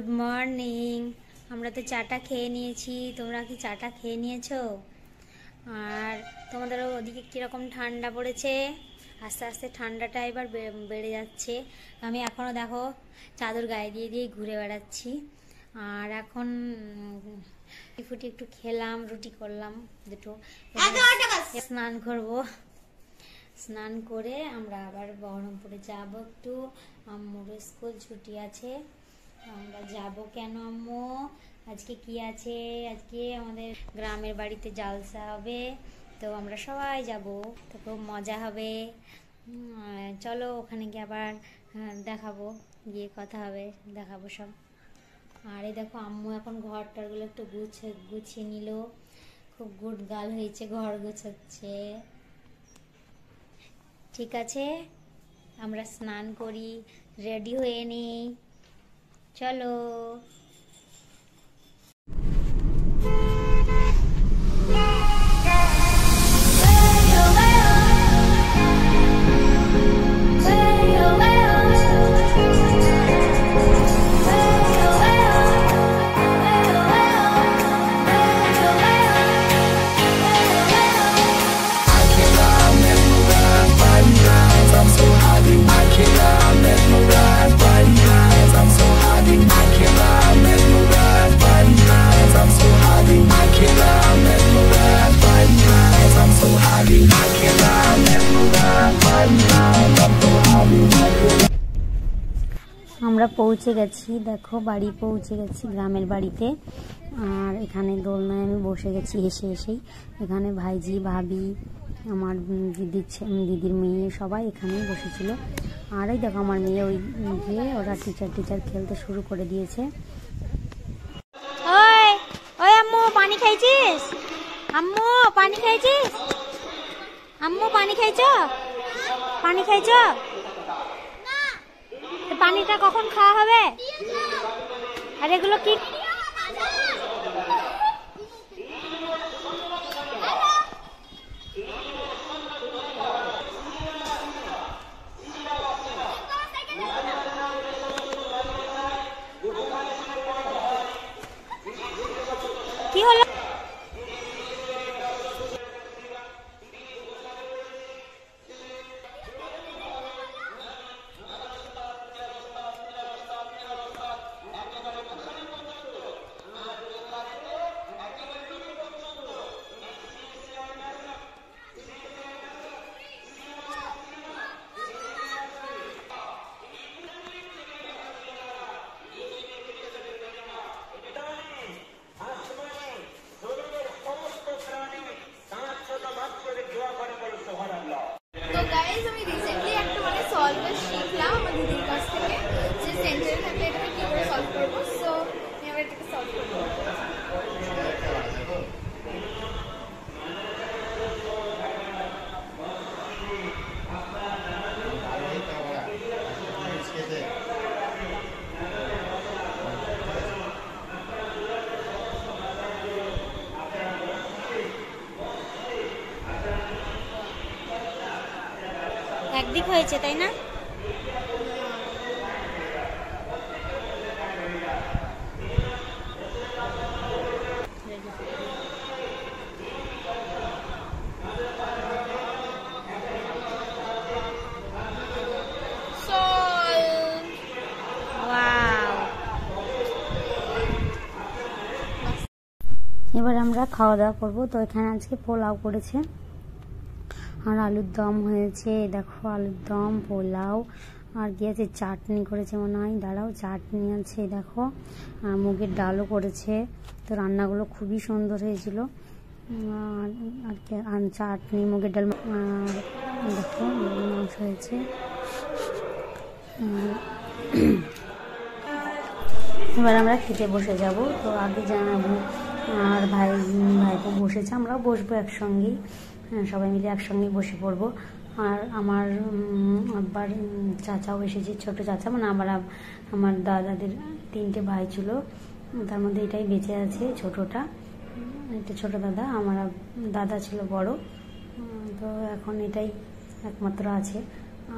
Good morning. আমরা তো চাটা খেয়ে নিয়েছি, তোমরা কি চাটা খেয়ে নিয়েছো? আর তোমাদেরও ওদিকে কীরকম ঠান্ডা পড়েছে? আস্তে আস্তে ঠান্ডাটা এবার বেড়ে যাচ্ছে। আমি এখনও দেখো চাদর গায়ে দিয়ে দিয়ে ঘুরে বেড়াচ্ছি। আর এখন ফুটি একটু খেলাম, রুটি করলাম দুটো, স্নান করবো। স্নান করে আমরা আবার বহরমপুরে যাব একটু। আম্মুর স্কুল ছুটি আছে, আমরা যাব। কেন আম্মু? আজকে কি আছে? আজকে আমাদের গ্রামের বাড়িতে জালসা হবে, তো আমরা সবাই যাব, তো খুব মজা হবে। চলো ওখানে গিয়ে আবার দেখাবো, গিয়ে কথা হবে, দেখাবো সব। আর এই দেখো আম্মু এখন ঘরটারগুলো একটু গুছিয়ে নিল, খুব গুড গার্ল হয়েছে, ঘর গোছাচ্ছে। ঠিক আছে, আমরা স্নান করি, রেডি হয়ে নিই, চলো। আমরা পৌঁছে গেছি, দেখো বাড়ি পৌঁছে গেছি, গ্রামের বাড়িতে। আর এখানে দোলনায় আমি বসে গেছি এসেই। এখানে ভাইজি, ভাবি, আমার দিদির মেয়ে সবাই এখানেই বসেছিল। আর এই দেখো আমার মেয়ে ওই গিয়ে ওরা টিচার খেলতে শুরু করে দিয়েছে। ওই আম্মু পানি খাইছিস? আম্মু পানি খাইছিস? আম্মু পানি খাইছ? পানি খাইছ? পানিটা কখন খাওয়া হবে? আর এগুলো কি? কি হলো? তো গাইস আমি রিসেন্টলি একটা সলভার শিখলাম আমার দিদির কাছ থেকে, যে সেন্টারে থাকলে এটাকে কি করে সলভ করবো। সো আমি আবার এটাকে সলভ করবো। একদিক হয়েছে তাই না? এবার আমরা খাওয়া দাওয়া করবো। তো এখানে আজকে পোলাও করেছে আর আলুর দম হয়েছে, দেখো আলুর দম, পোলাও, আর কি আছে, চাটনি করেছে মনে হয়, দাঁড়াও চাটনি আছে দেখো, আর মুগের ডালও করেছে। তো রান্নাগুলো খুবই সুন্দর হয়েছিল। আর চাটনি, মুগের ডাল, আর দেখো মাংস হয়েছে। এবার আমরা খেতে বসে যাব। তো আগে জানাবো আর ভাইপো বসেছে, আমরাও বসবো একসঙ্গেই, সবাই মিলে একসঙ্গে বসে পড়বো। আর আমার আব্বার চাচাও এসেছে, ছোট চাচা, মানে আমার দাদাদের 3টে ভাই ছিল, তার মধ্যে এটাই বেঁচে আছে ছোটটা, এটা ছোট দাদা। আমার দাদা ছিল বড়, তো এখন এটাই একমাত্র আছে।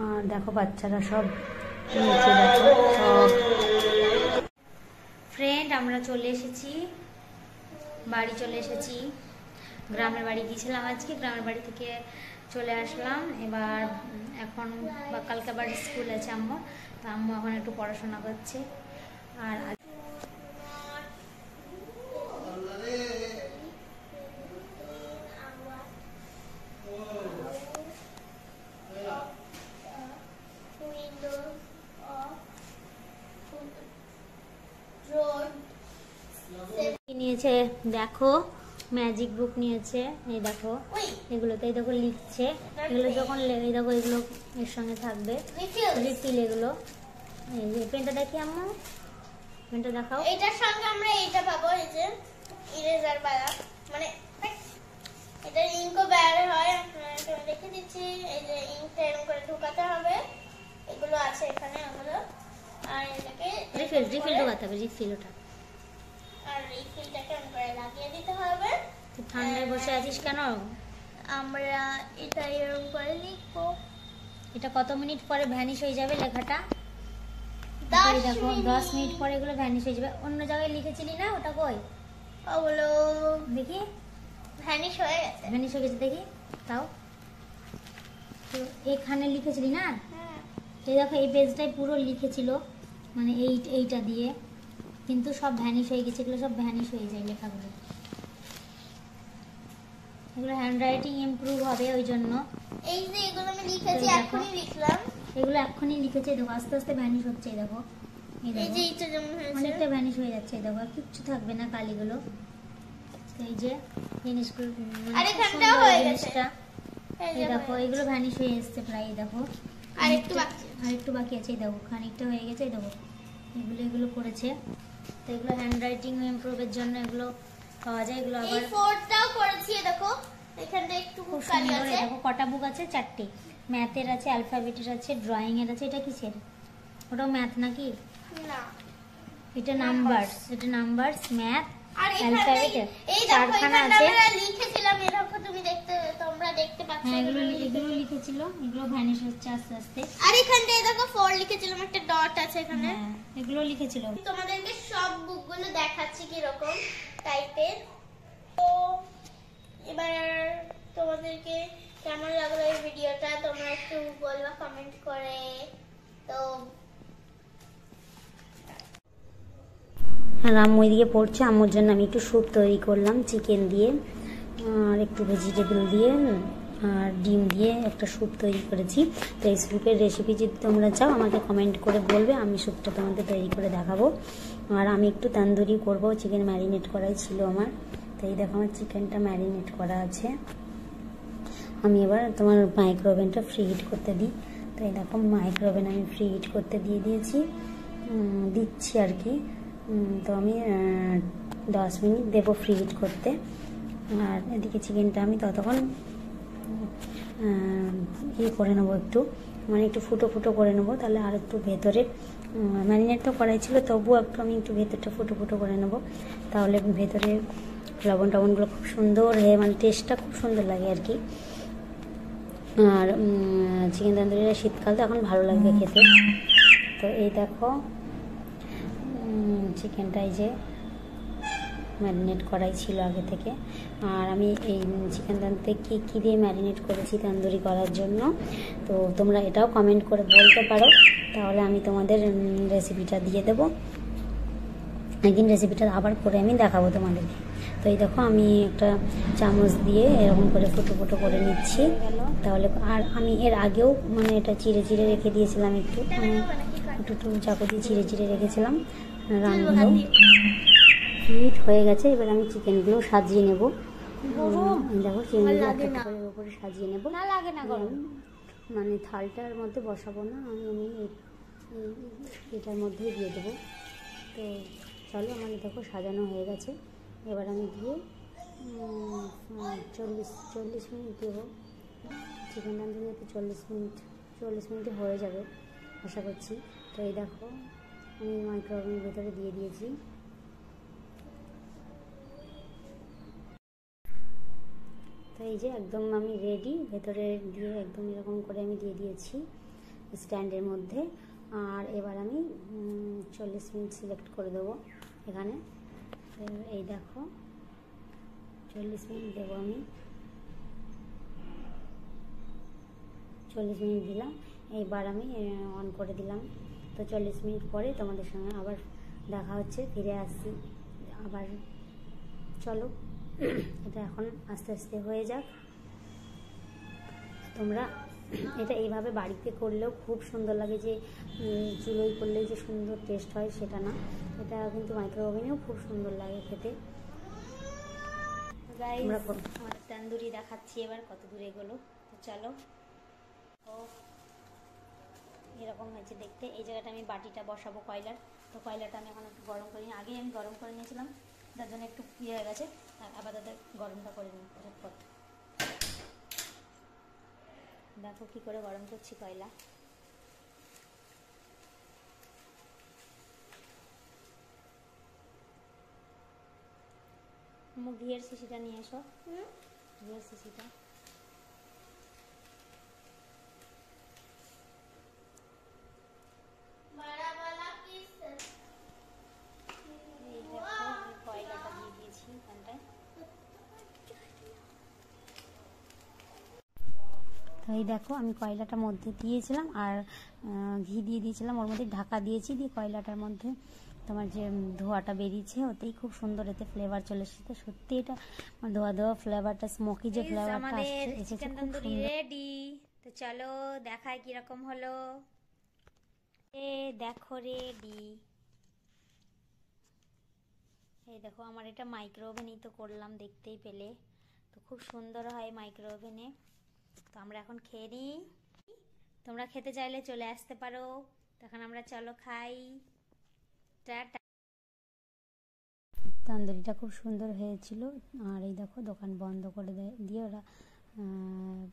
আর দেখো বাচ্চারা সব নিচে, দেখো সব চলে এসেছি, বাড়ি চলে এসেছি। গ্রামের বাড়ি গিয়েছিলাম আজকে, গ্রামের বাড়ি থেকে চলে আসলাম। এবার এখন কালকে আবার স্কুল আছে আম্মু, তো আম্মু এখন একটু পড়াশোনা করছে। আর নিয়েছে দেখো, ম্যাজিক বুক নিয়েছে, এই দেখো এগুলোতে এই দেখো লিখছে, এগুলো যখন এই দেখো এগুলো এর সঙ্গে থাকবে রিফিল। এগুলো এই যে পেনটা দেখি আম্মু, পেনটা দেখাও। এটার সঙ্গে আমরা এইটা পাবো, এই যে ইরেজার বালা, মানে এটা ইঙ্কও বের হয়, আমি দেখে দিচ্ছি। এই যে ইঙ্কটা এরকম করে ঢোকাতে হবে, এগুলো আছে এখানে ওগুলো। আর এটাকে রিফিল ঢোকাতে হবে, রিফিল ওটা। আর রিফিলটাকে অন করে লাগিয়ে দিতে হবে। তুই ঠান্ডায় বসে আছিস কেন? আমরা এটা এরকম করে লিখবো। এটা কত মিনিট পরে ভ্যানিশ হয়ে যাবে লেখাটা? এই দেখো 10 মিনিট পরে এগুলো ভ্যানিশ হয়ে যাবে। অন্য জায়গায় লিখেছিলি না, ওটা কই? ওগুলো দেখি ভ্যানিশ হয়ে গেছে। ভ্যানিশ হয়ে গেছে, দেখি তাও। তো এখানে লিখেছিলি না, এই দেখো এই পেজটাই পুরো লিখেছিল, মানে এইটা দিয়ে, কিন্তু সব ভ্যানিশ হয়ে গেছে। এগুলো সব ভ্যানিশ হয়ে যায় লেখাগুলো। এগুলো হ্যান্ডরাইটিং ইমপ্রুভ হবে ওই জন্য। এই যে এগুলো আমি লিখেছি, এখনই লিখলাম। এগুলো এখনই লিখেছে, দেখো আস্তে আস্তে ভ্যানিশ হচ্ছে। এই দেখো, এই এই দেখো যে এটা যেমন হয়েছে অনেকটা ভ্যানিশ হয়ে যাচ্ছে। এই দেখো কিচ্ছু থাকবে না কালিগুলো। এই যে জিনিসগুলো আর এখানটাও হয়ে গেছে। এই দেখো এগুলো ভ্যানিশ হয়ে এসেছে প্রায়। এই দেখো আরেকটু বাকি আছে। এই দেখো খানিকটা হয়ে গেছে। এই দেখো এগুলো করেছে। তো এগুলো হ্যান্ডরাইটিং ইমপ্রুভের জন্য এগুলো পাওয়া যায়। এগুলো আবার এই ফোরটাও করেছি, দেখো এখানটা একটু খুব কালি সুন্দর। আছে। দেখো কটা বুক আছে? 4টে। ম্যাথের আছে, অ্যালফাবেটের আছে, ড্রয়িং এর আছে। এটা কিসের? ওটাও ম্যাথ নাকি? না, এটা নাম্বারস, এটা নাম্বারস, ম্যাথ, আর অ্যালফাবেট, এই দেখো চারখানা এখানটা আছে। আমরা লিখেছিলাম, এই দেখো তোমরা দেখতে পাচ্ছ। হ্যাঁ এগুলো লিখেছিল, এগুলো ভ্যানিশ হচ্ছে আস্তে আস্তে। আর এখানটা এই দেখো 4 লিখেছিলাম, একটা ডট আছে এখানে। হ্যাঁ এগুলো লিখেছিল। তোমাদেরকে সব বুকগুলো দেখাচ্ছি কি রকম টাইপের। তো এবার তোমাদেরকে কেমন লাগলো এই ভিডিওটা তোমরা একটু বলবা কমেন্ট করে। তো আর আম্মু এদিকে পড়ছে। আম্মুর জন্য আমি একটু স্যুপ তৈরি করলাম চিকেন দিয়ে আর একটু ভেজিটেবল দিয়ে আর ডিম দিয়ে একটা স্যুপ তৈরি করেছি। তো এই স্যুপের রেসিপি যদি তোমরা চাও আমাকে কমেন্ট করে বলবে, আমি স্যুপটা তোমাদের তৈরি করে দেখাবো। আর আমি একটু তান্দুরি করব, চিকেন ম্যারিনেট করাই ছিল আমার। তো এই দেখো আমার চিকেনটা ম্যারিনেট করা আছে। আমি এবার তোমার মাইক্রোওভেনটা ফ্রি হিট করতে দিই। তো এই দেখো মাইক্রোওভেন আমি ফ্রি হিট করতে দিচ্ছি আর কি। তো আমি 10 মিনিট দেবো ফ্রি হিট করতে। আর এদিকে চিকেনটা আমি ততক্ষণ করে নেবো, একটু মানে একটু ফুটো করে নেবো, তাহলে আর একটু ভেতরে ম্যারিনেট তো করাই ছিল, তবুও আমি একটু ভেতরটা ফুটো করে নেবো, তাহলে ভেতরে লবণ টবণগুলো খুব সুন্দর হয়ে মানে টেস্টটা খুব সুন্দর লাগে আর কি। আর চিকেন তন্দুরিটা শীতকাল তো এখন ভালো লাগবে খেতে। তো এই দেখো চিকেনটাই যে ম্যারিনেট করাই ছিল আগে থেকে। আর আমি এই চিকেন তন্দুরিতে কী দিয়ে ম্যারিনেট করেছি তন্দুরি করার জন্য, তো তোমরা এটাও কমেন্ট করে বলতে পারো, তাহলে আমি তোমাদের রেসিপিটা দিয়ে দেবো। একদিন রেসিপিটা আবার করে আমি দেখাবো তোমাদেরকে। তো এই দেখো আমি একটা চামচ দিয়ে এরকম করে ফুটো করে নিচ্ছি তাহলে। আর আমি এর আগেও মানে এটা চিড়ে রেখে দিয়েছিলাম, একটু চাকু দিয়ে চিড়ে রেখেছিলাম রানগুলো। হিট হয়ে গেছে, এবার আমি চিকেনগুলো সাজিয়ে নেব। দেখো চিকেনগুলো উপরে সাজিয়ে নেব। না লাগে না গরম, মানে থালটার মধ্যে বসাবো না আমি এটার মধ্যেই দিয়ে দেবো। তো চলো আমার দেখো সাজানো হয়ে গেছে। এবার আমি দিয়ে 40 মিনিট দেবো। চিকেন তন্দুরি যাতে 40 মিনিটে হয়ে যাবে আশা করছি। তো এই দেখো আমি মাইক্রোওভেনের ভেতরে দিয়ে দিয়েছি। তো এই যে একদম আমি রেডি, ভেতরে দিয়ে একদম এরকম করে আমি দিয়ে দিয়েছি স্ট্যান্ডের মধ্যে। আর এবার আমি 40 মিনিট সিলেক্ট করে দেবো এখানে। তো এই দেখো 40 মিনিট দেবো আমি, 40 মিনিট দিলাম। এইবার আমি অন করে দিলাম। তো 40 মিনিট পরে তোমাদের সঙ্গে আবার দেখা হচ্ছে, ফিরে আসছি আবার। চলো এটা এখন আস্তে আস্তে হয়ে যাক। তোমরা এটা এইভাবে বাড়িতে করলেও খুব সুন্দর লাগে, যে চুলোয় করলে যে সুন্দর টেস্ট হয় সেটা না, এটা কিন্তু মাইক্রো ওভেনেও খুব সুন্দর লাগে খেতে। আমরা আমার তন্দুরি দেখাচ্ছি এবার কত দূরে এগোলো। তো চলো, ও এরকম হয়েছে দেখতে। এই জায়গাটা আমি বাটিটা বসাবো কয়লার। তো কয়লাটা আমি এখন একটু গরম করে নিই, আগেই আমি গরম করে নিয়েছিলাম, তার জন্য একটু ইয়ে হয়ে গেছে। আবার তাদের গরমটা করে নিই ঝটপট। দেখো কি করে গরম করছি কয়লা। ঘিয়ের শিশিটা নিয়ে এসো, ঘিয়ের শিশিটা। এই দেখো আমি কয়লাটা দিয়ে দিয়েছি এখানটায়। তো এই দেখো আমি কয়লাটার মধ্যে দিয়েছিলাম আর ঘি দিয়ে দিয়েছিলাম, ওর মধ্যে ঢাকা দিয়েছি, দিয়ে কয়লাটার মধ্যে তোমার যে ধোঁয়াটা বেরিয়েছে ওতেই খুব সুন্দর এতে ফ্লেভার চলে এসেছে। সত্যি এটা ধোয়া ধোয়া ফ্লেভারটা, স্মোকি যে ফ্লেভারটা আসছে, চিকেন তন্দুরি রেডি। তো চলো দেখায় কিরকম হলো। দেখো রেডি। এই দেখো আমার এটা মাইক্রো ওভেনেই তো করলাম, দেখতেই পেলে। তো খুব সুন্দর হয় মাইক্রো ওভেনে। তো আমরা এখন খেয়ে নিই, তোমরা খেতে চাইলে চলে আসতে পারো। তখন আমরা চলো খাই। টাটা। তন্দুরিটা খুব সুন্দর হয়েছিল। আর এই দেখো দোকান বন্ধ করে দিয়ে ওরা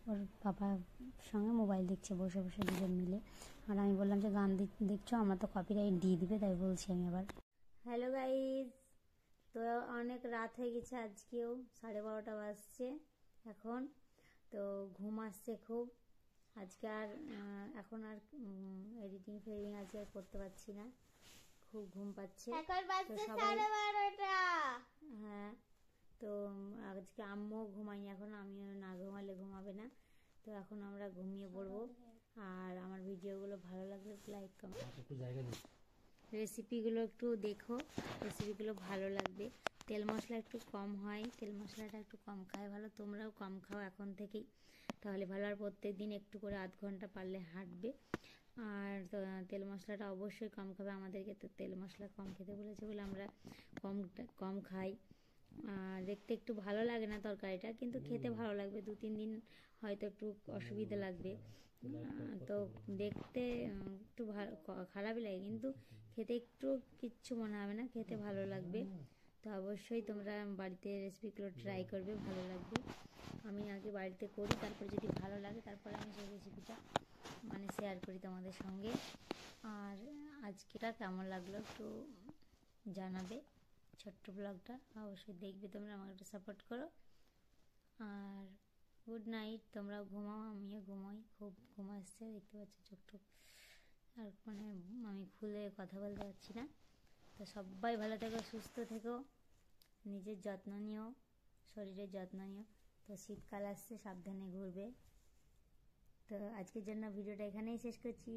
ওর বাবার সঙ্গে মোবাইল দেখছে বসে বসে দুজন মিলে। আর আমি বললাম যে গান দেখছো, আমার তো কপিরাইট দিয়ে দিবে, তাই বলছি আমি আবার। হ্যালো গাইজ, তো অনেক রাত হয়ে গেছে, আজকেও 12:30 বাজছে এখন। তো ঘুম আসছে খুব আজকে, আর এখন আর এডিটিং ফেডিটিং আজকে আর করতে পারছি না, খুব ঘুম পাচ্ছে। তো সবাই হ্যাঁ, তো আজকে আম্মুও ঘুমায়নি এখন, আমিও না ঘুমালে ঘুমাবে না। তো এখন আমরা ঘুমিয়ে পড়বো। আর আমার ভিডিওগুলো ভালো লাগলে লাইক কমেন্ট, রেসিপিগুলো একটু দেখো, রেসিপিগুলো ভালো লাগবে। তেল মশলা একটু কম হয়, তেল মশলাটা একটু কম খায় ভালো, তোমরাও কম খাও এখন থেকেই, তাহলে ভালো। আর প্রত্যেক দিন একটু করে আধ ঘন্টা পারলে হাঁটবে। আর তেল মশলাটা অবশ্যই কম খাবে, আমাদেরকে তো তেল মশলা কম খেতে বলেছে বলে আমরা কম খাই। আর দেখতে একটু ভালো লাগে না তরকারিটা, কিন্তু খেতে ভালো লাগবে। 2-3 দিন হয়তো একটু অসুবিধা লাগবে, তো দেখতে একটু ভালো খারাপই লাগে, কিন্তু খেতে একটু কিচ্ছু মনে হবে না, খেতে ভালো লাগবে। তো অবশ্যই তোমরা বাড়িতে রেসিপিগুলো ট্রাই করবে, ভালো লাগবে। আমি আগে বাড়িতে করি, তারপর যদি ভালো লাগে তারপর আমি সেই রেসিপিটা মানে শেয়ার করি তোমাদের সঙ্গে। আর আজকেটা কেমন লাগলো একটু জানাবে, ছোট্ট ব্লগটা অবশ্যই দেখবে তোমরা, আমাকে একটু সাপোর্ট করো। আর গুড নাইট, তোমরাও ঘুমাও, আমিও ঘুমাই, খুব ঘুম আসছে দেখতে পাচ্ছ চোখ টোক, আর মানে আমি খুলে কথা বলতে পারছি না। তো সবাই ভালো থেকো, সুস্থ থেকো, নিজের যত্ন নিও, শরীরের যত্ন নিও। তো শীতকাল আসছে, সাবধানে ঘুরবে। তো আজকের জন্য ভিডিওটা এখানেই শেষ করছি।